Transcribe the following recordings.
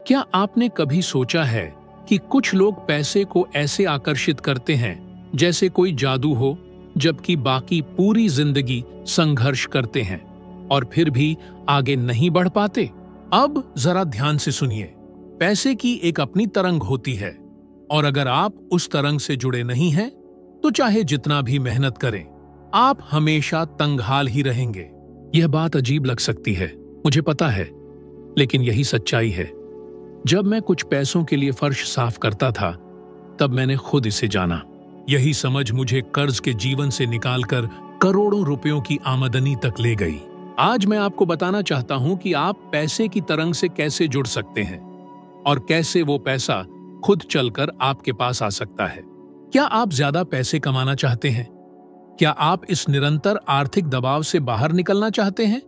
क्या आपने कभी सोचा है कि कुछ लोग पैसे को ऐसे आकर्षित करते हैं जैसे कोई जादू हो, जबकि बाकी पूरी जिंदगी संघर्ष करते हैं और फिर भी आगे नहीं बढ़ पाते? अब जरा ध्यान से सुनिए। पैसे की एक अपनी तरंग होती है और अगर आप उस तरंग से जुड़े नहीं हैं, तो चाहे जितना भी मेहनत करें, आप हमेशा तंगहाल ही रहेंगे। यह बात अजीब लग सकती है, मुझे पता है, लेकिन यही सच्चाई है। जब मैं कुछ पैसों के लिए फर्श साफ करता था, तब मैंने खुद इसे जाना। यही समझ मुझे कर्ज के जीवन से निकालकर करोड़ों रुपयों की आमदनी तक ले गई। आज मैं आपको बताना चाहता हूं कि आप पैसे की तरंग से कैसे जुड़ सकते हैं और कैसे वो पैसा खुद चलकर आपके पास आ सकता है। क्या आप ज्यादा पैसे कमाना चाहते हैं? क्या आप इस निरंतर आर्थिक दबाव से बाहर निकलना चाहते हैं,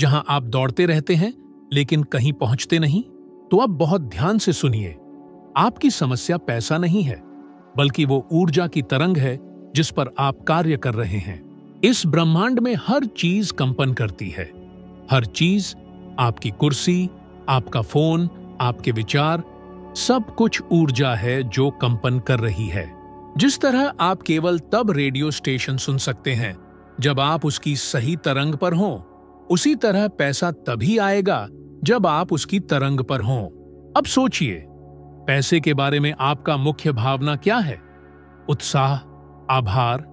जहां आप दौड़ते रहते हैं लेकिन कहीं पहुंचते नहीं? तो अब बहुत ध्यान से सुनिए। आपकी समस्या पैसा नहीं है, बल्कि वो ऊर्जा की तरंग है जिस पर आप कार्य कर रहे हैं। इस ब्रह्मांड में हर चीज कंपन करती है। हर चीज, आपकी कुर्सी, आपका फोन, आपके विचार, सब कुछ ऊर्जा है जो कंपन कर रही है। जिस तरह आप केवल तब रेडियो स्टेशन सुन सकते हैं जब आप उसकी सही तरंग पर हों, उसी तरह पैसा तभी आएगा जब आप उसकी तरंग पर हों। अब सोचिए, पैसे के बारे में आपका मुख्य भावना क्या है? उत्साह, आभार,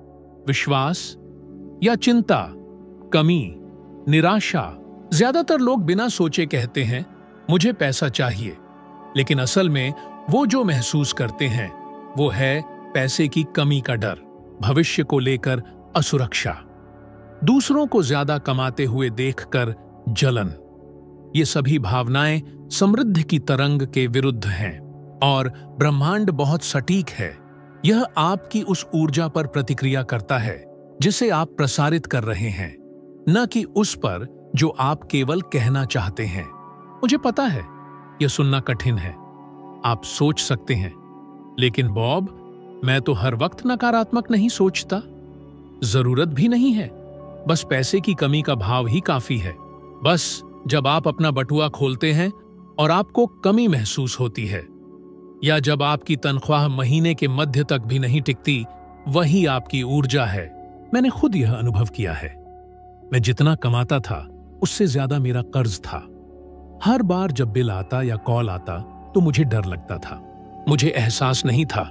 विश्वास या चिंता, कमी, निराशा? ज्यादातर लोग बिना सोचे कहते हैं, मुझे पैसा चाहिए, लेकिन असल में वो जो महसूस करते हैं वो है पैसे की कमी का डर, भविष्य को लेकर असुरक्षा, दूसरों को ज्यादा कमाते हुए देखकर जलन। ये सभी भावनाएं समृद्धि की तरंग के विरुद्ध हैं और ब्रह्मांड बहुत सटीक है। यह आपकी उस ऊर्जा पर प्रतिक्रिया करता है जिसे आप प्रसारित कर रहे हैं, न कि उस पर जो आप केवल कहना चाहते हैं। मुझे पता है यह सुनना कठिन है। आप सोच सकते हैं, लेकिन बॉब, मैं तो हर वक्त नकारात्मक नहीं सोचता। जरूरत भी नहीं है, बस पैसे की कमी का भाव ही काफी है। बस जब आप अपना बटुआ खोलते हैं और आपको कमी महसूस होती है, या जब आपकी तनख्वाह महीने के मध्य तक भी नहीं टिकती, वही आपकी ऊर्जा है। मैंने खुद यह अनुभव किया है। मैं जितना कमाता था उससे ज्यादा मेरा कर्ज था। हर बार जब बिल आता या कॉल आता तो मुझे डर लगता था। मुझे एहसास नहीं था,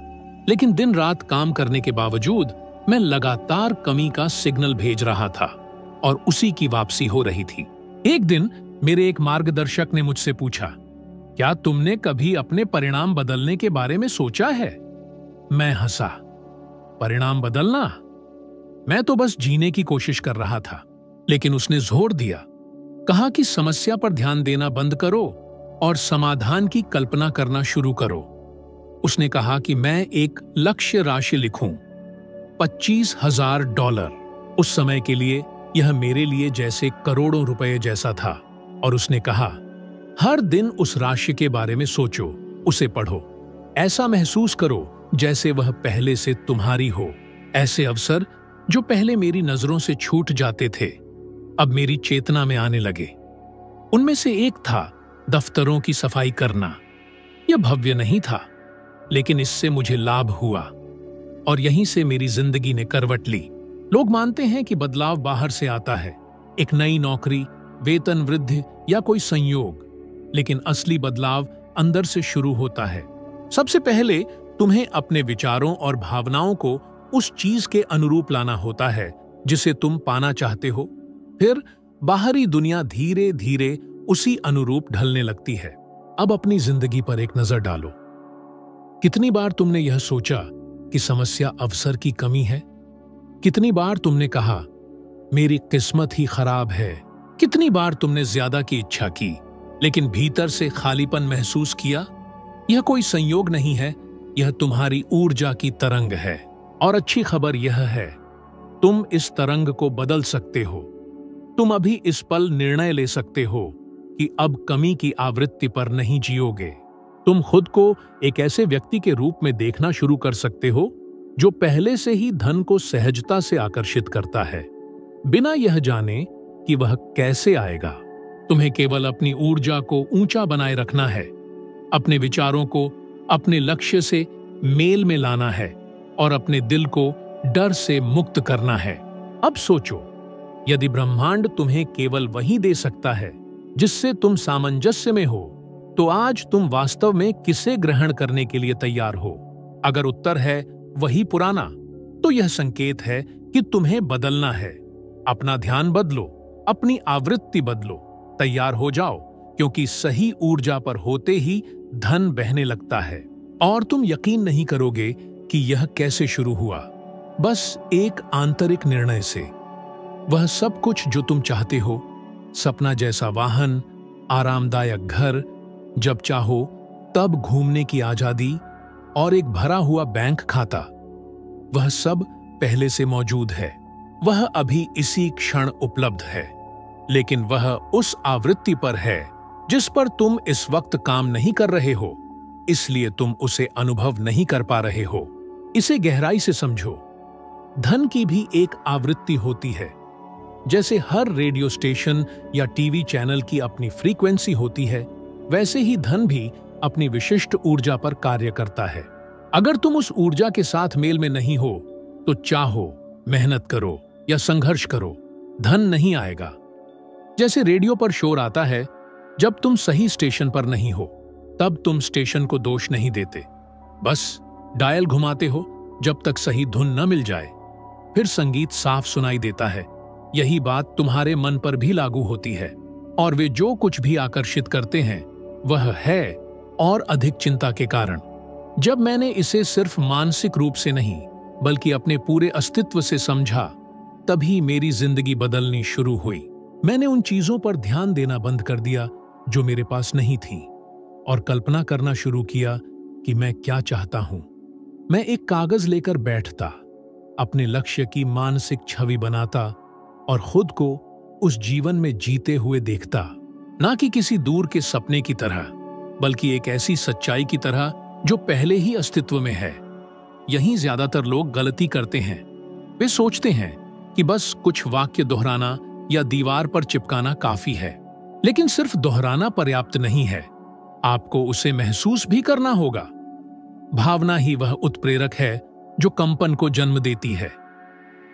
लेकिन दिन रात काम करने के बावजूद मैं लगातार कमी का सिग्नल भेज रहा था और उसी की वापसी हो रही थी। एक दिन मेरे एक मार्गदर्शक ने मुझसे पूछा, क्या तुमने कभी अपने परिणाम बदलने के बारे में सोचा है? मैं हंसा। परिणाम बदलना? मैं तो बस जीने की कोशिश कर रहा था। लेकिन उसने जोर दिया, कहा कि समस्या पर ध्यान देना बंद करो और समाधान की कल्पना करना शुरू करो। उसने कहा कि मैं एक लक्ष्य राशि लिखूं, $25,000। उस समय के लिए यह मेरे लिए जैसे करोड़ों रुपए जैसा था। और उसने कहा, हर दिन उस राशि के बारे में सोचो, उसे पढ़ो, ऐसा महसूस करो जैसे वह पहले से तुम्हारी हो। ऐसे अवसर जो पहले मेरी नजरों से छूट जाते थे, अब मेरी चेतना में आने लगे। उनमें से एक था दफ्तरों की सफाई करना। यह भव्य नहीं था, लेकिन इससे मुझे लाभ हुआ और यहीं से मेरी जिंदगी ने करवट ली। लोग मानते हैं कि बदलाव बाहर से आता है, एक नई नौकरी, वेतन वृद्धि या कोई संयोग, लेकिन असली बदलाव अंदर से शुरू होता है। सबसे पहले तुम्हें अपने विचारों और भावनाओं को उस चीज के अनुरूप लाना होता है जिसे तुम पाना चाहते हो। फिर बाहरी दुनिया धीरे धीरे उसी अनुरूप ढलने लगती है। अब अपनी जिंदगी पर एक नजर डालो। कितनी बार तुमने यह सोचा कि समस्या अवसर की कमी है? कितनी बार तुमने कहा, मेरी किस्मत ही खराब है? कितनी बार तुमने ज्यादा की इच्छा की, लेकिन भीतर से खालीपन महसूस किया? यह कोई संयोग नहीं है, यह तुम्हारी ऊर्जा की तरंग है। और अच्छी खबर यह है, तुम इस तरंग को बदल सकते हो। तुम अभी इस पल निर्णय ले सकते हो कि अब कमी की आवृत्ति पर नहीं जियोगे। तुम खुद को एक ऐसे व्यक्ति के रूप में देखना शुरू कर सकते हो जो पहले से ही धन को सहजता से आकर्षित करता है, बिना यह जाने कि वह कैसे आएगा। तुम्हें केवल अपनी ऊर्जा को ऊंचा बनाए रखना है, अपने विचारों को अपने लक्ष्य से मेल में लाना है और अपने दिल को डर से मुक्त करना है। अब सोचो, यदि ब्रह्मांड तुम्हें केवल वही दे सकता है जिससे तुम सामंजस्य में हो, तो आज तुम वास्तव में किसे ग्रहण करने के लिए तैयार हो? अगर उत्तर है वही पुराना, तो यह संकेत है कि तुम्हें बदलना है। अपना ध्यान बदलो, अपनी आवृत्ति बदलो, तैयार हो जाओ, क्योंकि सही ऊर्जा पर होते ही धन बहने लगता है। और तुम यकीन नहीं करोगे कि यह कैसे शुरू हुआ। बस एक आंतरिक निर्णय से। वह सब कुछ जो तुम चाहते हो, सपना जैसा वाहन, आरामदायक घर, जब चाहो तब घूमने की आजादी और एक भरा हुआ बैंक खाता, वह सब पहले से मौजूद है। वह अभी इसी क्षण उपलब्ध है, लेकिन वह उस आवृत्ति पर है जिस पर तुम इस वक्त काम नहीं कर रहे हो, इसलिए तुम उसे अनुभव नहीं कर पा रहे हो। इसे गहराई से समझो। धन की भी एक आवृत्ति होती है। जैसे हर रेडियो स्टेशन या टीवी चैनल की अपनी फ्रीक्वेंसी होती है, वैसे ही धन भी अपनी विशिष्ट ऊर्जा पर कार्य करता है। अगर तुम उस ऊर्जा के साथ मेल में नहीं हो, तो चाहो, मेहनत करो या संघर्ष करो, धन नहीं आएगा। जैसे रेडियो पर शोर आता है जब तुम सही स्टेशन पर नहीं हो, तब तुम स्टेशन को दोष नहीं देते, बस डायल घुमाते हो जब तक सही धुन न मिल जाए, फिर संगीत साफ सुनाई देता है। यही बात तुम्हारे मन पर भी लागू होती है, और वे जो कुछ भी आकर्षित करते हैं वह है और अधिक चिंता के कारण। जब मैंने इसे सिर्फ मानसिक रूप से नहीं बल्कि अपने पूरे अस्तित्व से समझा, तभी मेरी जिंदगी बदलनी शुरू हुई। मैंने उन चीजों पर ध्यान देना बंद कर दिया जो मेरे पास नहीं थीं, और कल्पना करना शुरू किया कि मैं क्या चाहता हूं। मैं एक कागज लेकर बैठता, अपने लक्ष्य की मानसिक छवि बनाता और खुद को उस जीवन में जीते हुए देखता, ना कि किसी दूर के सपने की तरह, बल्कि एक ऐसी सच्चाई की तरह जो पहले ही अस्तित्व में है। यहीं ज्यादातर लोग गलती करते हैं। वे सोचते हैं कि बस कुछ वाक्य दोहराना या दीवार पर चिपकाना काफी है, लेकिन सिर्फ दोहराना पर्याप्त नहीं है, आपको उसे महसूस भी करना होगा। भावना ही वह उत्प्रेरक है जो कंपन को जन्म देती है।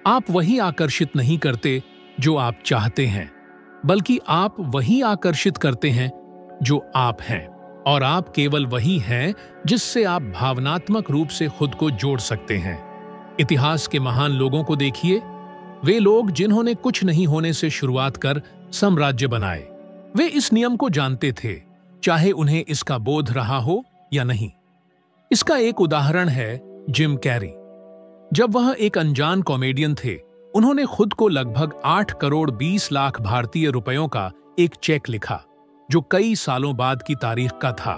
आप वही आकर्षित नहीं करते जो आप चाहते हैं, बल्कि आप वही आकर्षित करते हैं जो आप हैं, और आप केवल वही हैं जिससे आप भावनात्मक रूप से खुद को जोड़ सकते हैं। इतिहास के महान लोगों को देखिए, वे लोग जिन्होंने कुछ नहीं होने से शुरुआत कर साम्राज्य बनाए, वे इस नियम को जानते थे, चाहे उन्हें इसका बोध रहा हो या नहीं। इसका एक उदाहरण है जिम कैरी। जब वह एक अनजान कॉमेडियन थे, उन्होंने खुद को लगभग 8 करोड़ 20 लाख भारतीय रुपयों का एक चेक लिखा, जो कई सालों बाद की तारीख का था।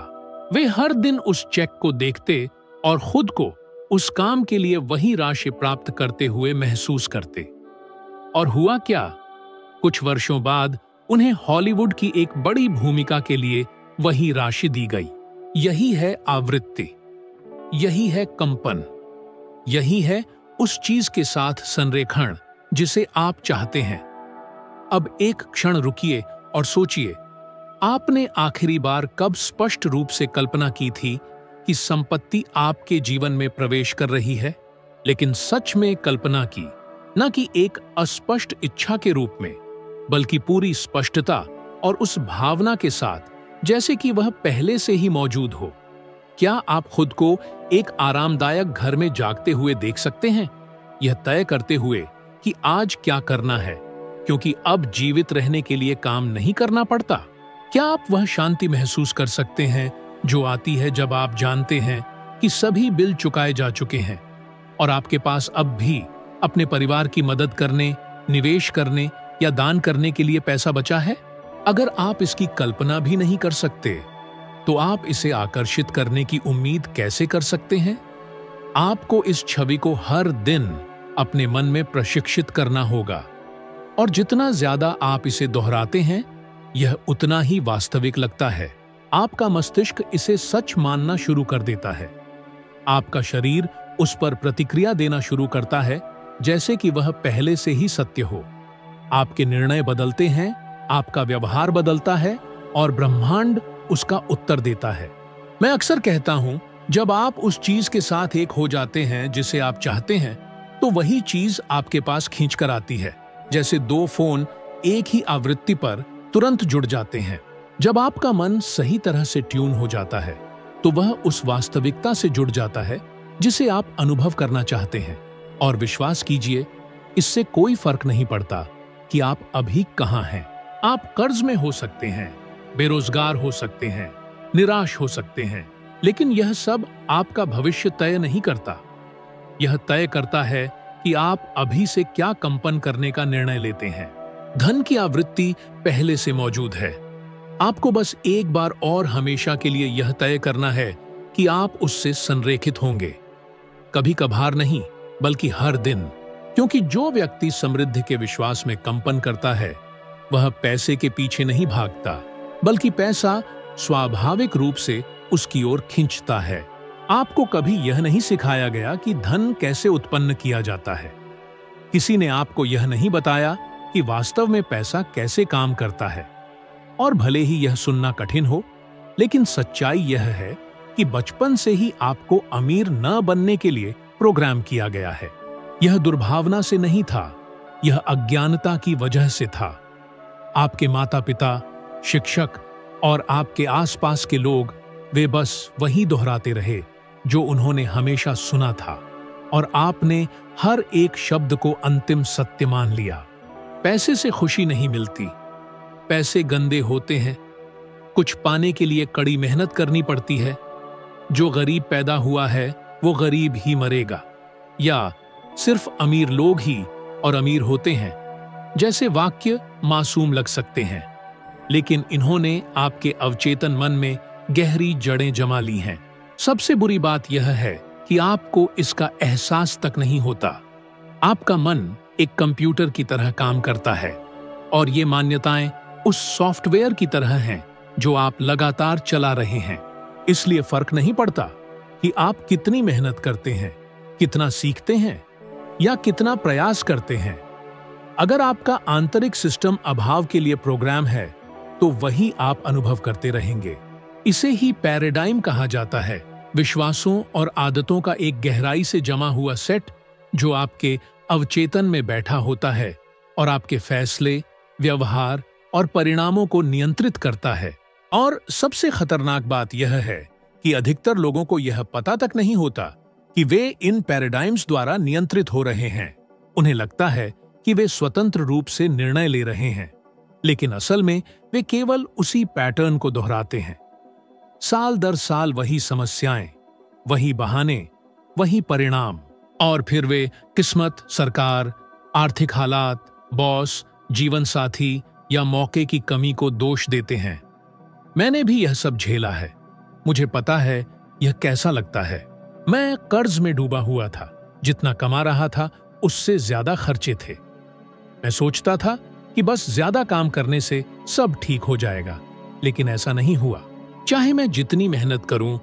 वे हर दिन उस चेक को देखते और खुद को उस काम के लिए वही राशि प्राप्त करते हुए महसूस करते। और हुआ क्या? कुछ वर्षों बाद उन्हें हॉलीवुड की एक बड़ी भूमिका के लिए वही राशि दी गई। यही है आवृत्ति, यही है कंपन, यही है उस चीज के साथ संरेखण जिसे आप चाहते हैं। अब एक क्षण रुकिए और सोचिए, आपने आखिरी बार कब स्पष्ट रूप से कल्पना की थी कि संपत्ति आपके जीवन में प्रवेश कर रही है? लेकिन सच में कल्पना की, न कि एक अस्पष्ट इच्छा के रूप में, बल्कि पूरी स्पष्टता और उस भावना के साथ जैसे कि वह पहले से ही मौजूद हो। क्या आप खुद को एक आरामदायक घर में जागते हुए देख सकते हैं, यह तय करते हुए कि आज क्या करना है, क्योंकि अब जीवित रहने के लिए काम नहीं करना पड़ता? क्या आप वह शांति महसूस कर सकते हैं जो आती है जब आप जानते हैं कि सभी बिल चुकाए जा चुके हैं और आपके पास अब भी अपने परिवार की मदद करने, निवेश करने या दान करने के लिए पैसा बचा है? अगर आप इसकी कल्पना भी नहीं कर सकते, तो आप इसे आकर्षित करने की उम्मीद कैसे कर सकते हैं? आपको इस छवि को हर दिन अपने मन में प्रशिक्षित करना होगा, और जितना ज्यादा आप इसे दोहराते हैं, यह उतना ही वास्तविक लगता है। आपका मस्तिष्क इसे सच मानना शुरू कर देता है। आपका शरीर उस पर प्रतिक्रिया देना शुरू करता है जैसे कि वह पहले से ही सत्य हो। आपके निर्णय बदलते हैं, आपका व्यवहार बदलता है और ब्रह्मांड उसका उत्तर देता है। मैं अक्सर कहता हूं, जब आप उस चीज के साथ एक हो जाते हैं जिसे आप चाहते हैं, तो वही चीज आपके पास खींच कर आती है। जैसे दो फोन एक ही आवृत्ति पर तुरंत जुड़ जाते हैं। जब आपका मन सही तरह से ट्यून हो जाता है, तो वह उस वास्तविकता से जुड़ जाता है जिसे आप अनुभव करना चाहते हैं। और विश्वास कीजिए, इससे कोई फर्क नहीं पड़ता कि आप अभी कहां हैं। आप कर्ज में हो सकते हैं, बेरोजगार हो सकते हैं, निराश हो सकते हैं, लेकिन यह सब आपका भविष्य तय नहीं करता। यह तय करता है कि आप अभी से क्या कंपन करने का निर्णय लेते हैं। धन की आवृत्ति पहले से मौजूद है। आपको बस एक बार और हमेशा के लिए यह तय करना है कि आप उससे संरेखित होंगे। कभी कभार नहीं, बल्कि हर दिन। क्योंकि जो व्यक्ति समृद्धि के विश्वास में कंपन करता है, वह पैसे के पीछे नहीं भागता, बल्कि पैसा स्वाभाविक रूप से उसकी ओर खींचता है। आपको कभी यह नहीं सिखाया गया कि धन कैसे उत्पन्न किया जाता है। किसी ने आपको यह नहीं बताया कि वास्तव में पैसा कैसे काम करता है। और भले ही यह सुनना कठिन हो, लेकिन सच्चाई यह है कि बचपन से ही आपको अमीर न बनने के लिए प्रोग्राम किया गया है। यह दुर्भावना से नहीं था, यह अज्ञानता की वजह से था। आपके माता पिता, शिक्षक और आपके आसपास के लोग, वे बस वही दोहराते रहे जो उन्होंने हमेशा सुना था, और आपने हर एक शब्द को अंतिम सत्य मान लिया। पैसे से खुशी नहीं मिलती, पैसे गंदे होते हैं, कुछ पाने के लिए कड़ी मेहनत करनी पड़ती है, जो गरीब पैदा हुआ है वो गरीब ही मरेगा, या सिर्फ अमीर लोग ही और अमीर होते हैं जैसे वाक्य मासूम लग सकते हैं, लेकिन इन्होंने आपके अवचेतन मन में गहरी जड़ें जमा ली हैं। सबसे बुरी बात यह है कि आपको इसका एहसास तक नहीं होता। आपका मन एक कंप्यूटर की तरह काम करता है, और ये मान्यताएं उस सॉफ्टवेयर की तरह हैं जो आप लगातार चला रहे हैं। इसलिए फर्क नहीं पड़ता कि आप कितनी मेहनत करते हैं, कितना सीखते हैं या कितना प्रयास करते हैं। अगर आपका आंतरिक सिस्टम अभाव के लिए प्रोग्राम है, तो वही आप अनुभव करते रहेंगे। इसे ही पैराडाइम कहा जाता है, विश्वासों और आदतों का एक गहराई से जमा हुआ सेट जो आपके अवचेतन में बैठा होता है और आपके फैसले, व्यवहार और परिणामों को नियंत्रित करता है। और सबसे खतरनाक बात यह है कि अधिकतर लोगों को यह पता तक नहीं होता कि वे इन पैराडाइम्स द्वारा नियंत्रित हो रहे हैं। उन्हें लगता है कि वे स्वतंत्र रूप से निर्णय ले रहे हैं, लेकिन असल में वे केवल उसी पैटर्न को दोहराते हैं। साल दर साल वही समस्याएं, वही बहाने, वही परिणाम, और फिर वे किस्मत, सरकार, आर्थिक हालात, बॉस, जीवन साथी या मौके की कमी को दोष देते हैं। मैंने भी यह सब झेला है। मुझे पता है यह कैसा लगता है। मैं कर्ज में डूबा हुआ था, जितना कमा रहा था उससे ज्यादा खर्चे थे। मैं सोचता था कि बस ज्यादा काम करने से सब ठीक हो जाएगा, लेकिन ऐसा नहीं हुआ। चाहे मैं जितनी मेहनत करूं,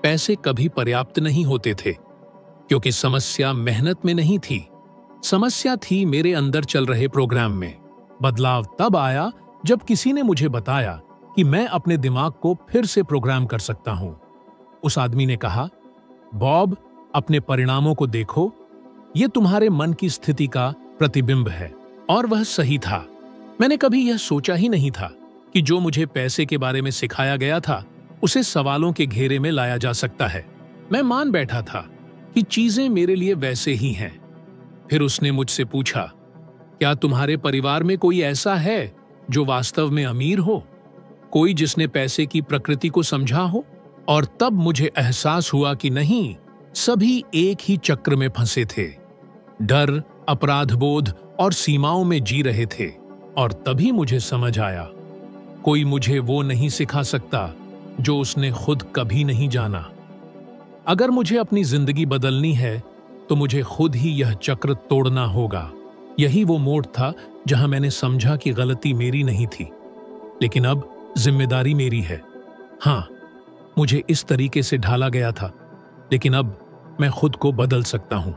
पैसे कभी पर्याप्त नहीं होते थे, क्योंकि समस्या मेहनत में नहीं थी, समस्या थी मेरे अंदर चल रहे प्रोग्राम में। बदलाव तब आया जब किसी ने मुझे बताया कि मैं अपने दिमाग को फिर से प्रोग्राम कर सकता हूं। उस आदमी ने कहा, बॉब, अपने परिणामों को देखो, ये तुम्हारे मन की स्थिति का प्रतिबिंब है। और वह सही था। मैंने कभी यह सोचा ही नहीं था कि जो मुझे पैसे के बारे में सिखाया गया था, उसे सवालों के घेरे में लाया जा सकता है। मैं मान बैठा था कि चीजें मेरे लिए वैसे ही हैं। फिर उसने मुझसे पूछा, क्या तुम्हारे परिवार में कोई ऐसा है जो वास्तव में अमीर हो, कोई जिसने पैसे की प्रकृति को समझा हो? और तब मुझे एहसास हुआ कि नहीं, सभी एक ही चक्र में फंसे थे, डर, अपराधबोध और सीमाओं में जी रहे थे। और तभी मुझे समझ आया, कोई मुझे वो नहीं सिखा सकता जो उसने खुद कभी नहीं जाना। अगर मुझे अपनी जिंदगी बदलनी है, तो मुझे खुद ही यह चक्र तोड़ना होगा। यही वो मोड़ था जहां मैंने समझा कि गलती मेरी नहीं थी, लेकिन अब जिम्मेदारी मेरी है। हाँ, मुझे इस तरीके से ढाला गया था, लेकिन अब मैं खुद को बदल सकता हूं।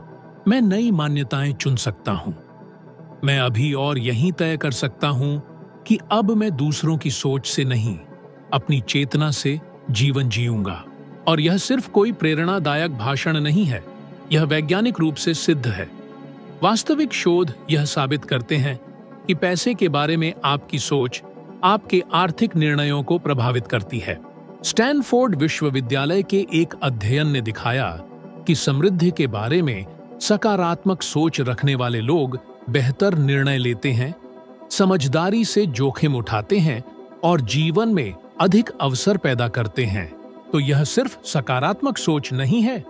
मैं नई मान्यताएं चुन सकता हूं। मैं अभी और यहीं तय कर सकता हूं कि अब मैं दूसरों की सोच से नहीं, अपनी चेतना से जीवन जीऊंगा। और यह सिर्फ कोई प्रेरणादायक भाषण नहीं है, यह वैज्ञानिक रूप से सिद्ध है। वास्तविक शोध यह साबित करते हैं कि पैसे के बारे में आपकी सोच आपके आर्थिक निर्णयों को प्रभावित करती है। स्टैनफोर्ड विश्वविद्यालय के एक अध्ययन ने दिखाया कि समृद्धि के बारे में सकारात्मक सोच रखने वाले लोग बेहतर निर्णय लेते हैं, समझदारी से जोखिम उठाते हैं और जीवन में अधिक अवसर पैदा करते हैं। तो यह सिर्फ सकारात्मक सोच नहीं है,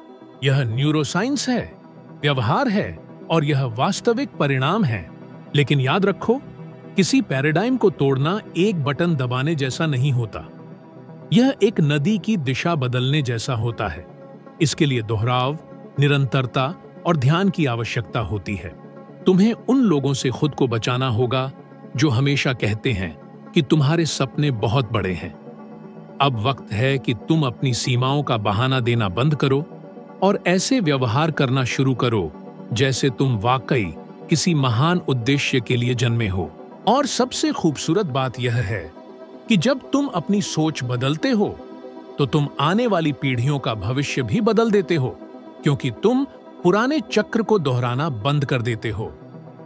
यह न्यूरोसाइंस है, व्यवहार है और यह वास्तविक परिणाम है। लेकिन याद रखो, किसी पैराडाइम को तोड़ना एक बटन दबाने जैसा नहीं होता। यह एक नदी की दिशा बदलने जैसा होता है। इसके लिए दोहराव, निरंतरता और ध्यान की आवश्यकता होती है। तुम्हें उन लोगों से खुद को बचाना होगा जो हमेशा कहते हैं कि तुम्हारे सपने बहुत बड़े हैं। अब वक्त है कि तुम अपनी सीमाओं का बहाना देना बंद करो और ऐसे व्यवहार करना शुरू करो जैसे तुम वाकई किसी महान उद्देश्य के लिए जन्मे हो। और सबसे खूबसूरत बात यह है कि जब तुम अपनी सोच बदलते हो तो तुम आने वाली पीढ़ियों का भविष्य भी बदल देते हो, क्योंकि तुम पुराने चक्र को दोहराना बंद कर देते हो।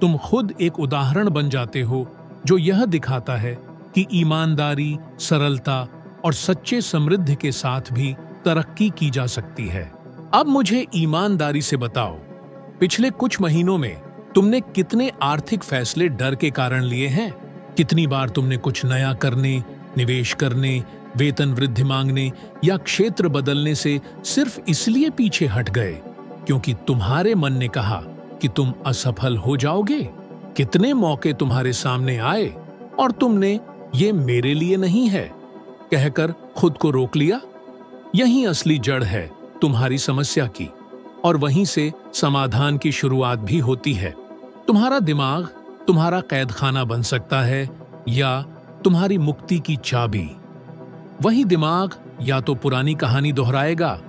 तुम खुद एक उदाहरण बन जाते हो जो यह दिखाता है कि ईमानदारी, सरलता और सच्चे समृद्धि के साथ भी तरक्की की जा सकती है। अब मुझे ईमानदारी से बताओ, पिछले कुछ महीनों में तुमने कितने आर्थिक फैसले डर के कारण लिए हैं? कितनी बार तुमने कुछ नया करने, निवेश करने, वेतन वृद्धि मांगने या क्षेत्र बदलने से सिर्फ इसलिए पीछे हट गए क्योंकि तुम्हारे मन ने कहा कि तुम असफल हो जाओगे? कितने मौके तुम्हारे सामने आए और तुमने ये मेरे लिए नहीं है कहकर खुद को रोक लिया? यही असली जड़ है तुम्हारी समस्या की, और वहीं से समाधान की शुरुआत भी होती है। तुम्हारा दिमाग तुम्हारा कैदखाना बन सकता है या तुम्हारी मुक्ति की चाबी। वही दिमाग या तो पुरानी कहानी दोहराएगा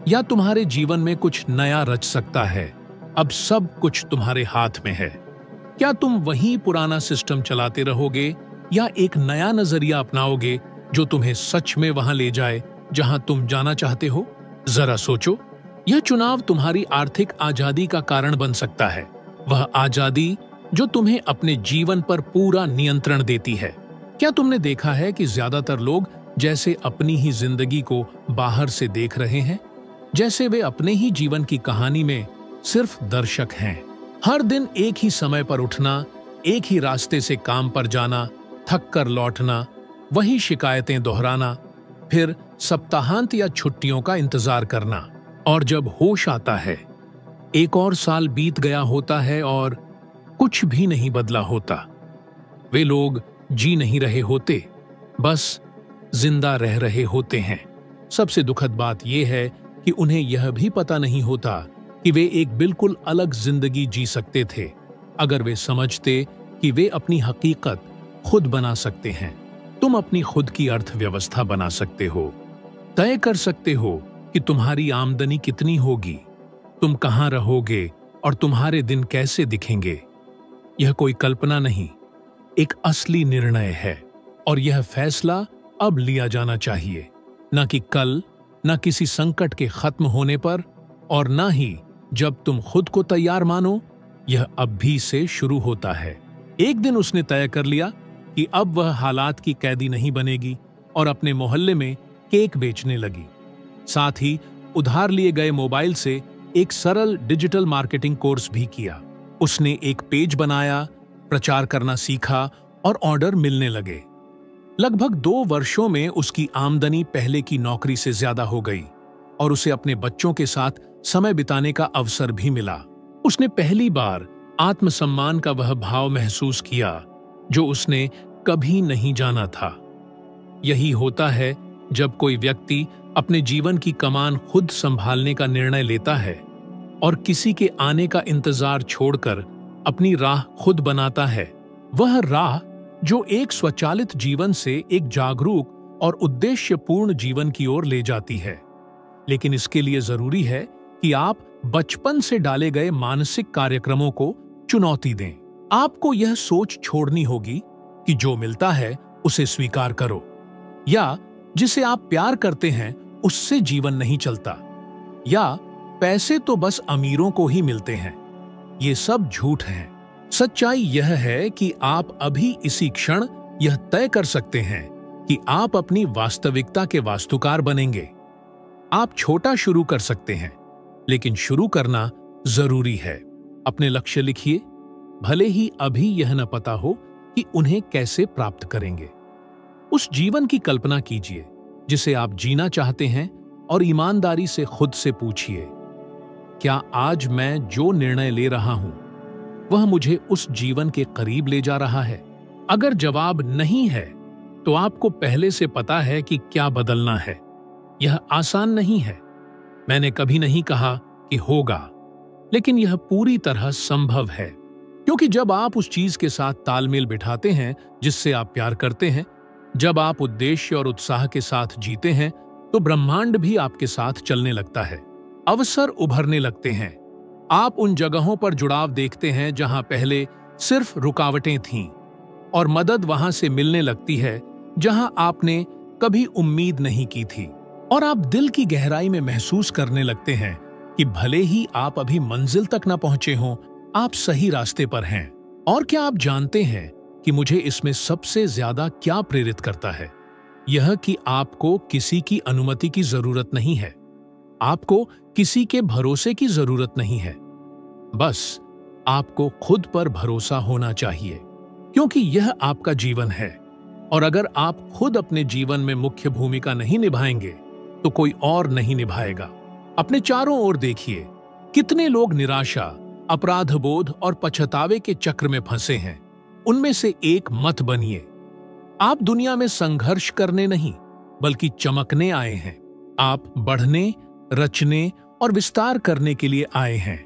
या तुम्हारे जीवन में कुछ नया रच सकता है। अब सब कुछ तुम्हारे हाथ में है। क्या तुम वही पुराना सिस्टम चलाते रहोगे या एक नया नजरिया अपनाओगे जो तुम्हें सच में वहां ले जाए जहां तुम जाना चाहते हो? जरा सोचो, यह चुनाव तुम्हारी आर्थिक आजादी का कारण बन सकता है। वह आजादी जो तुम्हें अपने जीवन पर पूरा नियंत्रण देती है। क्या तुमने देखा है कि ज्यादातर लोग जैसे अपनी ही जिंदगी को बाहर से देख रहे हैं, जैसे वे अपने ही जीवन की कहानी में सिर्फ दर्शक हैं। हर दिन एक ही समय पर उठना, एक ही रास्ते से काम पर जाना, थक कर लौटना, वही शिकायतें दोहराना, फिर सप्ताहांत या छुट्टियों का इंतजार करना। और जब होश आता है, एक और साल बीत गया होता है और कुछ भी नहीं बदला होता। वे लोग जी नहीं रहे होते, बस जिंदा रह रहे होते हैं। सबसे दुखद बात यह है कि उन्हें यह भी पता नहीं होता कि वे एक बिल्कुल अलग जिंदगी जी सकते थे अगर वे समझते कि वे अपनी हकीकत खुद बना सकते हैं। तुम अपनी खुद की अर्थव्यवस्था बना सकते हो, तय कर सकते हो कि तुम्हारी आमदनी कितनी होगी, तुम कहां रहोगे और तुम्हारे दिन कैसे दिखेंगे। यह कोई कल्पना नहीं, एक असली निर्णय है, और यह फैसला अब लिया जाना चाहिए, न कि कल, न किसी संकट के खत्म होने पर, और न ही जब तुम खुद को तैयार मानो। यह अब भी से शुरू होता है। एक दिन उसने तय कर लिया कि अब वह हालात की कैदी नहीं बनेगी और अपने मोहल्ले में केक बेचने लगी। साथ ही उधार लिए गए मोबाइल से एक सरल डिजिटल मार्केटिंग कोर्स भी किया। उसने एक पेज बनाया, प्रचार करना सीखा और ऑर्डर मिलने लगे। लगभग 2 वर्षों में उसकी आमदनी पहले की नौकरी से ज्यादा हो गई और उसे अपने बच्चों के साथ समय बिताने का अवसर भी मिला। उसने पहली बार आत्मसम्मान का वह भाव महसूस किया जो उसने कभी नहीं जाना था। यही होता है जब कोई व्यक्ति अपने जीवन की कमान खुद संभालने का निर्णय लेता है और किसी के आने का इंतजार छोड़कर अपनी राह खुद बनाता है। वह राह जो एक स्वचालित जीवन से एक जागरूक और उद्देश्यपूर्ण जीवन की ओर ले जाती है। लेकिन इसके लिए जरूरी है कि आप बचपन से डाले गए मानसिक कार्यक्रमों को चुनौती दें। आपको यह सोच छोड़नी होगी कि जो मिलता है उसे स्वीकार करो, या जिसे आप प्यार करते हैं उससे जीवन नहीं चलता, या पैसे तो बस अमीरों को ही मिलते हैं। ये सब झूठ है। सच्चाई यह है कि आप अभी इसी क्षण यह तय कर सकते हैं कि आप अपनी वास्तविकता के वास्तुकार बनेंगे। आप छोटा शुरू कर सकते हैं, लेकिन शुरू करना जरूरी है। अपने लक्ष्य लिखिए, भले ही अभी यह न पता हो कि उन्हें कैसे प्राप्त करेंगे। उस जीवन की कल्पना कीजिए जिसे आप जीना चाहते हैं और ईमानदारी से खुद से पूछिए, क्या आज मैं जो निर्णय ले रहा हूं वह मुझे उस जीवन के करीब ले जा रहा है? अगर जवाब नहीं है, तो आपको पहले से पता है कि क्या बदलना है। यह आसान नहीं है। मैंने कभी नहीं कहा कि होगा, लेकिन यह पूरी तरह संभव है, क्योंकि जब आप उस चीज के साथ तालमेल बिठाते हैं जिससे आप प्यार करते हैं, जब आप उद्देश्य और उत्साह के साथ जीते हैं, तो ब्रह्मांड भी आपके साथ चलने लगता है। अवसर उभरने लगते हैं। आप उन जगहों पर जुड़ाव देखते हैं जहां पहले सिर्फ रुकावटें थीं, और मदद वहां से मिलने लगती है जहां आपने कभी उम्मीद नहीं की थी। और आप दिल की गहराई में महसूस करने लगते हैं कि भले ही आप अभी मंजिल तक न पहुंचे हों, आप सही रास्ते पर हैं। और क्या आप जानते हैं कि मुझे इसमें सबसे ज्यादा क्या प्रेरित करता है? यह कि आपको किसी की अनुमति की जरूरत नहीं है, आपको किसी के भरोसे की जरूरत नहीं है। बस आपको खुद पर भरोसा होना चाहिए, क्योंकि यह आपका जीवन है। और अगर आप खुद अपने जीवन में मुख्य भूमिका नहीं निभाएंगे, तो कोई और नहीं निभाएगा। अपने चारों ओर देखिए, कितने लोग निराशा, अपराधबोध और पछतावे के चक्र में फंसे हैं। उनमें से एक मत बनिए। आप दुनिया में संघर्ष करने नहीं, बल्कि चमकने आए हैं। आप बढ़ने, रचने और विस्तार करने के लिए आए हैं।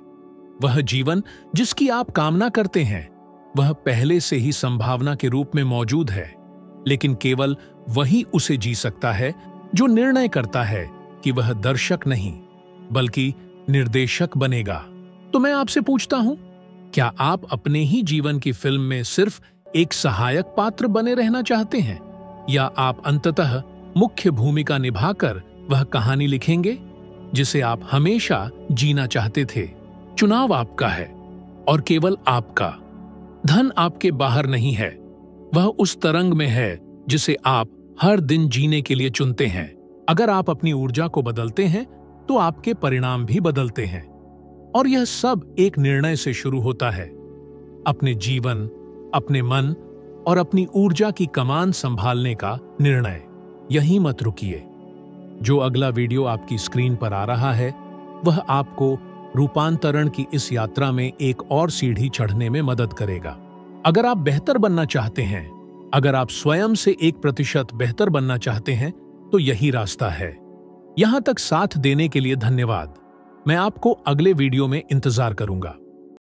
वह जीवन जिसकी आप कामना करते हैं, वह पहले से ही संभावना के रूप में मौजूद है, लेकिन केवल वही उसे जी सकता है जो निर्णय करता है कि वह दर्शक नहीं, बल्कि निर्देशक बनेगा। तो मैं आपसे पूछता हूं, क्या आप अपने ही जीवन की फिल्म में सिर्फ एक सहायक पात्र बने रहना चाहते हैं, या आप अंततः मुख्य भूमिका निभाकर वह कहानी लिखेंगे जिसे आप हमेशा जीना चाहते थे? चुनाव आपका है, और केवल आपका। धन आपके बाहर नहीं है, वह उस तरंग में है जिसे आप हर दिन जीने के लिए चुनते हैं। अगर आप अपनी ऊर्जा को बदलते हैं, तो आपके परिणाम भी बदलते हैं। और यह सब एक निर्णय से शुरू होता है। अपने जीवन, अपने मन और अपनी ऊर्जा की कमान संभालने का निर्णय। यहीं मत रुकिए। जो अगला वीडियो आपकी स्क्रीन पर आ रहा है, वह आपको रूपांतरण की इस यात्रा में एक और सीढ़ी चढ़ने में मदद करेगा। अगर आप बेहतर बनना चाहते हैं, अगर आप स्वयं से 1% बेहतर बनना चाहते हैं, तो यही रास्ता है। यहां तक साथ देने के लिए धन्यवाद। मैं आपको अगले वीडियो में इंतजार करूंगा।